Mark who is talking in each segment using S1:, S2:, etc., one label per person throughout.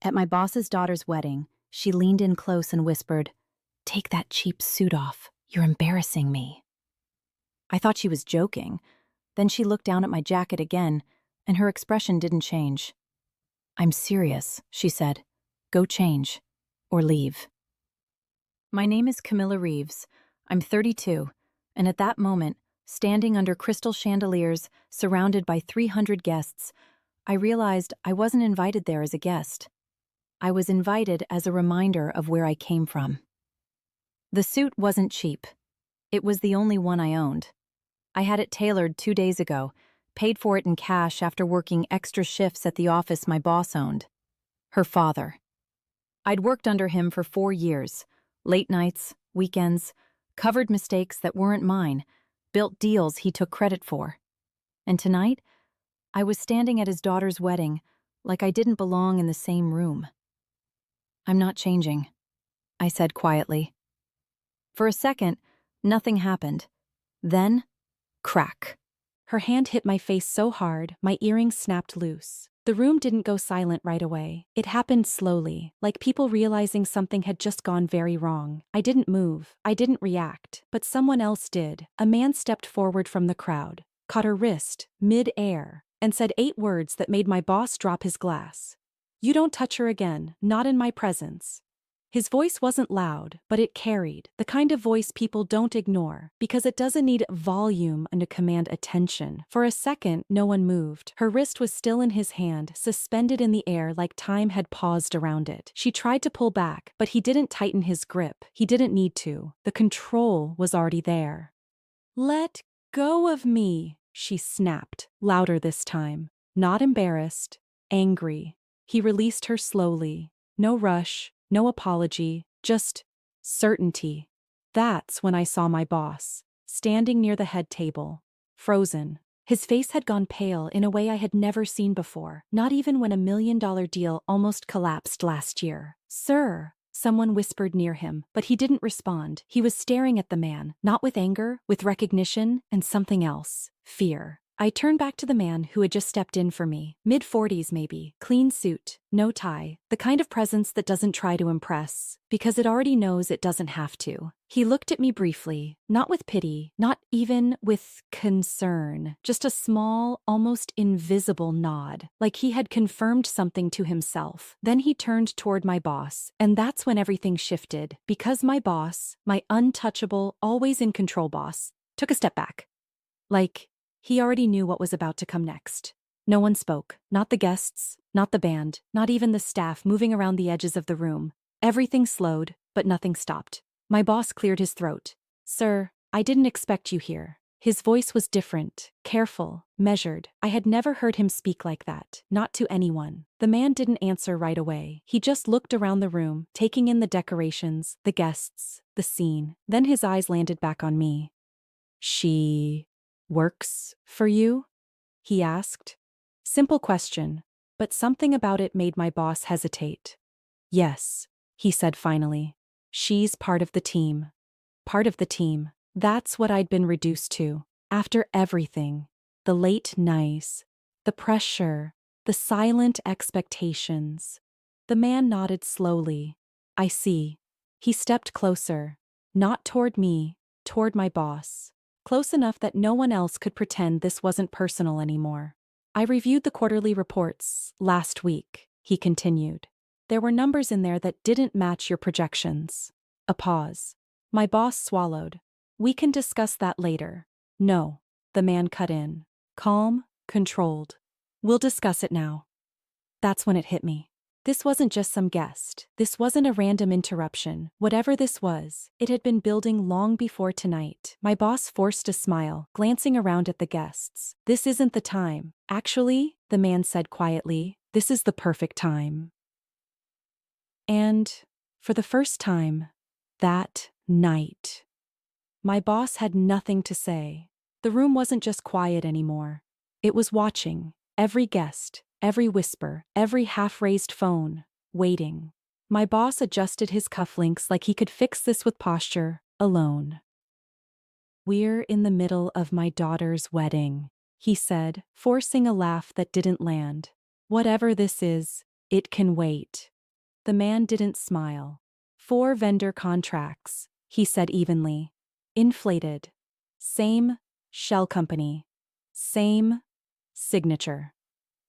S1: At my boss's daughter's wedding, she leaned in close and whispered, "Take that cheap suit off. You're embarrassing me." I thought she was joking. Then she looked down at my jacket again, and her expression didn't change. "I'm serious," she said. "Go change. Or leave." My name is Camilla Reeves. I'm 32, and at that moment, standing under crystal chandeliers, surrounded by 300 guests, I realized I wasn't invited there as a guest. I was invited as a reminder of where I came from. The suit wasn't cheap. It was the only one I owned. I had it tailored 2 days ago, paid for it in cash after working extra shifts at the office my boss owned. Her father. I'd worked under him for 4 years, late nights, weekends, covered mistakes that weren't mine, built deals he took credit for. And tonight, I was standing at his daughter's wedding, like I didn't belong in the same room. "I'm not changing," I said quietly. For a second, nothing happened. Then, crack.
S2: Her hand hit my face so hard, my earrings snapped loose. The room didn't go silent right away. It happened slowly, like people realizing something had just gone very wrong. I didn't move, I didn't react, but someone else did. A man stepped forward from the crowd, caught her wrist, mid-air, and said 8 words that made my boss drop his glass. "You don't touch her again, not in my presence." His voice wasn't loud, but it carried, the kind of voice people don't ignore, because it doesn't need volume and to command attention. For a second, no one moved. Her wrist was still in his hand, suspended in the air like time had paused around it. She tried to pull back, but he didn't tighten his grip. He didn't need to. The control was already there. "Let go of me," she snapped, louder this time. Not embarrassed, angry. He released her slowly. No rush. No apology, just certainty. That's when I saw my boss, standing near the head table, frozen. His face had gone pale in a way I had never seen before, not even when a $1 million deal almost collapsed last year. "Sir," someone whispered near him, but he didn't respond. He was staring at the man, not with anger, with recognition, and something else, fear. I turned back to the man who had just stepped in for me, mid-40s maybe, clean suit, no tie, the kind of presence that doesn't try to impress, because it already knows it doesn't have to. He looked at me briefly, not with pity, not even with concern, just a small, almost invisible nod, like he had confirmed something to himself. Then he turned toward my boss, and that's when everything shifted, because my boss, my untouchable, always in control boss, took a step back. Like, he already knew what was about to come next. No one spoke, not the guests, not the band, not even the staff moving around the edges of the room. Everything slowed, but nothing stopped. My boss cleared his throat. "Sir, I didn't expect you here." His voice was different, careful, measured. I had never heard him speak like that, not to anyone. The man didn't answer right away. He just looked around the room, taking in the decorations, the guests, the scene. Then his eyes landed back on me. "She works for you?" he asked. Simple question, but something about it made my boss hesitate. "Yes," he said finally. "She's part of the team." Part of the team. That's what I'd been reduced to. After everything. The late nights. The pressure. The silent expectations. The man nodded slowly. "I see." He stepped closer. Not toward me, toward my boss. Close enough that no one else could pretend this wasn't personal anymore. "I reviewed the quarterly reports last week," he continued. "There were numbers in there that didn't match your projections." A pause. My boss swallowed. "We can discuss that later." "No," the man cut in. Calm, controlled. "We'll discuss it now." That's when it hit me. This wasn't just some guest. This wasn't a random interruption. Whatever this was, it had been building long before tonight. My boss forced a smile, glancing around at the guests. "This isn't the time. Actually," the man said quietly, "this is the perfect time." And, for the first time, that night, my boss had nothing to say. The room wasn't just quiet anymore. It was watching, every guest, every whisper, every half-raised phone, waiting. My boss adjusted his cufflinks like he could fix this with posture, alone. "We're in the middle of my daughter's wedding," he said, forcing a laugh that didn't land. "Whatever this is, it can wait." The man didn't smile. 4 vendor contracts, he said evenly. Inflated. Same shell company. Same signature.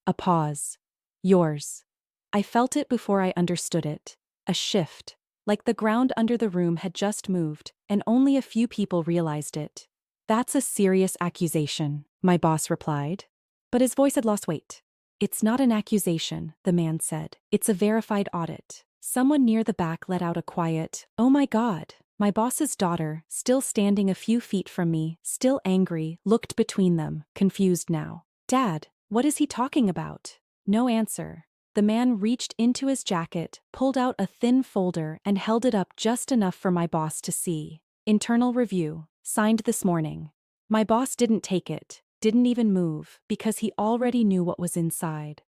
S2: A pause. Yours. I felt it before I understood it. A shift. Like the ground under the room had just moved, and only a few people realized it. That's a serious accusation, my boss replied. But his voice had lost weight. It's not an accusation, the man said. It's a verified audit. Someone near the back let out a quiet, "Oh my God." My boss's daughter, still standing a few feet from me, still angry, looked between them, confused now. "Dad, what is he talking about?" No answer. The man reached into his jacket, pulled out a thin folder, and held it up just enough for my boss to see. Internal review, signed this morning. My boss didn't take it, didn't even move, because he already knew what was inside.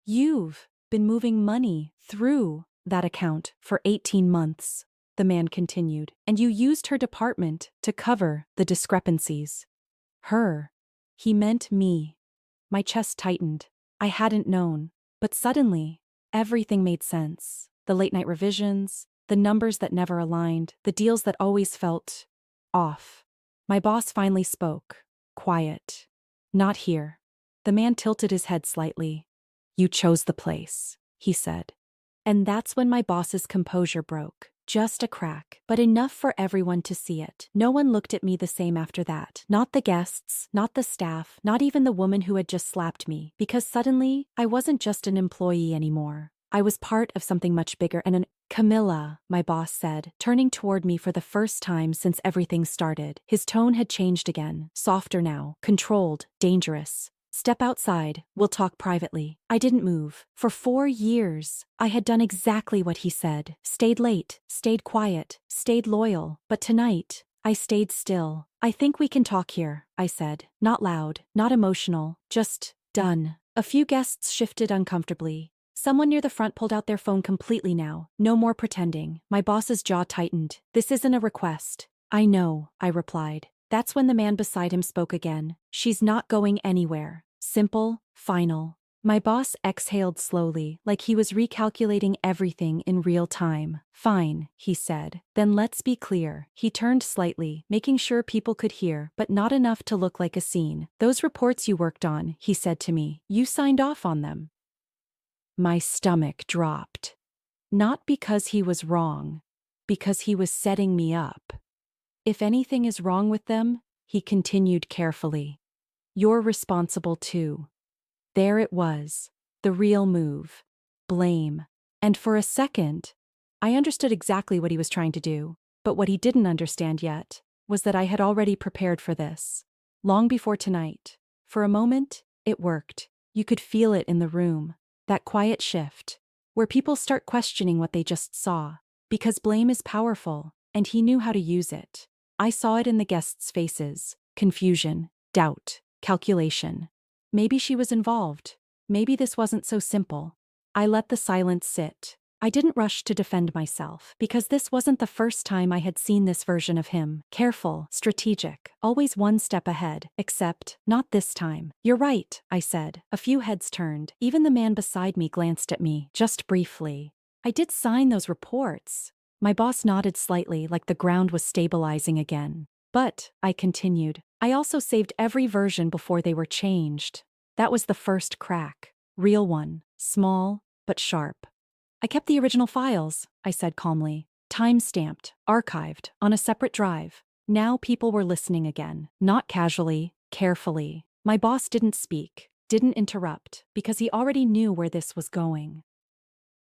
S2: "You've been moving money through that account for 18 months, the man continued, and you used her department to cover the discrepancies. Her. He meant me. My chest tightened. I hadn't known. But suddenly, everything made sense. The late-night revisions, the numbers that never aligned, the deals that always felt off. My boss finally spoke. Quiet. "Not here." The man tilted his head slightly. "You chose the place," he said. And that's when my boss's composure broke. Just a crack, but enough for everyone to see it. No one looked at me the same after that. Not the guests, not the staff, not even the woman who had just slapped me, because suddenly, I wasn't just an employee anymore. I was part of something much bigger and "Camilla," my boss said, turning toward me for the first time since everything started. His tone had changed again, softer now, controlled, dangerous. "Step outside, we'll talk privately." I didn't move. For 4 years, I had done exactly what he said. Stayed late, stayed quiet, stayed loyal. But tonight, I stayed still. "I think we can talk here," I said. Not loud, not emotional, just done. A few guests shifted uncomfortably. Someone near the front pulled out their phone completely now. No more pretending. My boss's jaw tightened. "This isn't a request." "I know," I replied. That's when the man beside him spoke again. "She's not going anywhere." Simple, final. My boss exhaled slowly, like he was recalculating everything in real time. "Fine," he said. "Then let's be clear." He turned slightly, making sure people could hear, but not enough to look like a scene. "Those reports you worked on," he said to me, "you signed off on them." My stomach dropped. Not because he was wrong, because he was setting me up. "If anything is wrong with them," he continued carefully, "you're responsible too." There it was, the real move. Blame. And for a second, I understood exactly what he was trying to do, but what he didn't understand yet was that I had already prepared for this. Long before tonight. For a moment, it worked. You could feel it in the room. That quiet shift, where people start questioning what they just saw. Because blame is powerful, and he knew how to use it. I saw it in the guests' faces. Confusion, doubt, calculation. Maybe she was involved. Maybe this wasn't so simple. I let the silence sit. I didn't rush to defend myself, because this wasn't the first time I had seen this version of him. Careful, strategic, always one step ahead, except, not this time. "You're right," I said. A few heads turned. Even the man beside me glanced at me, just briefly. "I did sign those reports." My boss nodded slightly, like the ground was stabilizing again. "But," I continued, "I also saved every version before they were changed." That was the first crack. Real one. Small, but sharp. "I kept the original files," I said calmly. Time-stamped, archived, on a separate drive. Now people were listening again. Not casually, carefully. My boss didn't speak, didn't interrupt, because he already knew where this was going.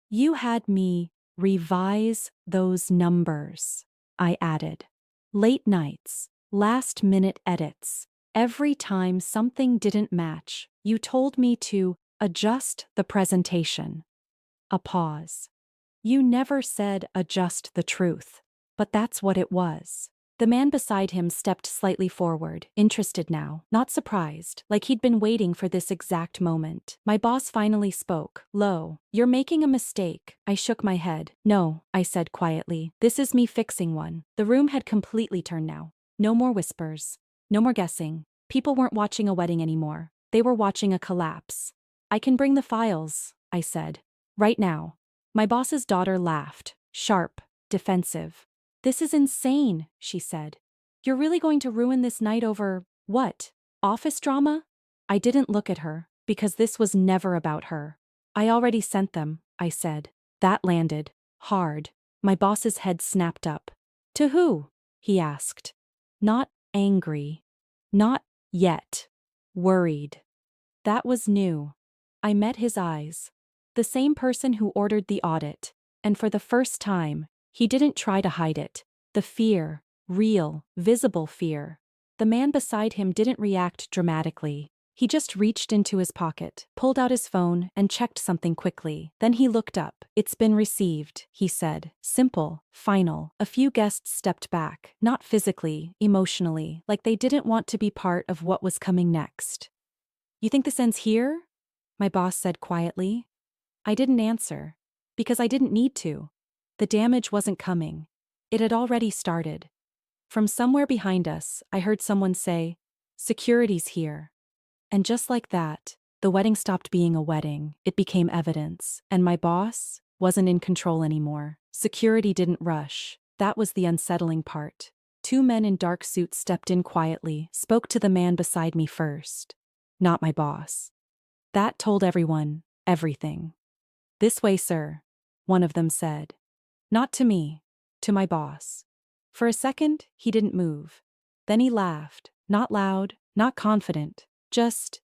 S2: "You had me revise those numbers," I added. "Late nights, last-minute edits. Every time something didn't match, you told me to adjust the presentation." A pause. "You never said adjust the truth, but that's what it was." The man beside him stepped slightly forward, interested now, not surprised, like he'd been waiting for this exact moment. My boss finally spoke, low. "You're making a mistake." I shook my head. "No," I said quietly. "This is me fixing one." The room had completely turned now. No more whispers. No more guessing. People weren't watching a wedding anymore. They were watching a collapse. "I can bring the files," I said. "Right now." My boss's daughter laughed, sharp, defensive. This is insane, she said. You're really going to ruin this night over, what? Office drama? I didn't look at her, because this was never about her. I already sent them, I said. That landed. Hard. My boss's head snapped up. To who? He asked. Not angry. Not yet. Worried. That was new. I met his eyes. The same person who ordered the audit. And for the first time, he didn't try to hide it. The fear. Real, visible fear. The man beside him didn't react dramatically. He just reached into his pocket, pulled out his phone, and checked something quickly. Then he looked up. It's been received, he said. Simple, final. A few guests stepped back, not physically, emotionally, like they didn't want to be part of what was coming next. You think this ends here? My boss said quietly. I didn't answer, because I didn't need to. The damage wasn't coming. It had already started. From somewhere behind us, I heard someone say, "Security's here." And just like that, the wedding stopped being a wedding, it became evidence, and my boss wasn't in control anymore. Security didn't rush. That was the unsettling part. Two men in dark suits stepped in quietly, spoke to the man beside me first. Not my boss. That told everyone, everything. This way, sir, one of them said. Not to me, to my boss. For a second, he didn't move. Then he laughed, not loud, not confident. Just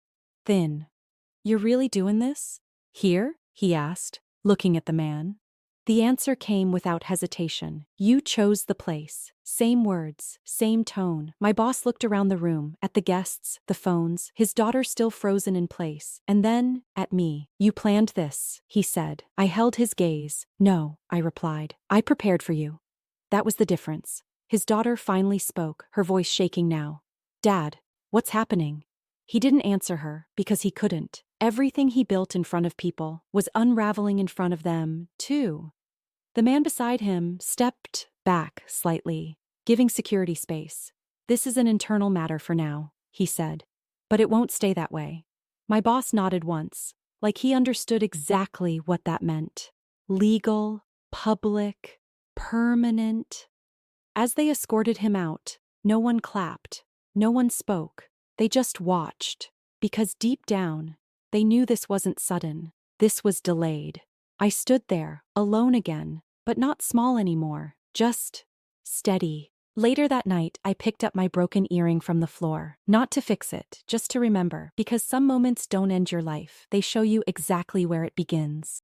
S2: thin. You're really doing this? Here? He asked, looking at the man. The answer came without hesitation. You chose the place. Same words, same tone. My boss looked around the room, at the guests, the phones, his daughter still frozen in place, and then, at me. You planned this, he said. I held his gaze. No, I replied. I prepared for you. That was the difference. His daughter finally spoke, her voice shaking now. Dad, what's happening? He didn't answer her, because he couldn't. Everything he built in front of people was unraveling in front of them, too. The man beside him stepped back slightly, giving security space. This is an internal matter for now, he said. But it won't stay that way. My boss nodded once, like he understood exactly what that meant. Legal, public, permanent. As they escorted him out, no one clapped, no one spoke. They just watched, because deep down, they knew this wasn't sudden. This was delayed. I stood there, alone again, but not small anymore, just steady. Later that night, I picked up my broken earring from the floor. Not to fix it, just to remember, because some moments don't end your life. They show you exactly where it begins.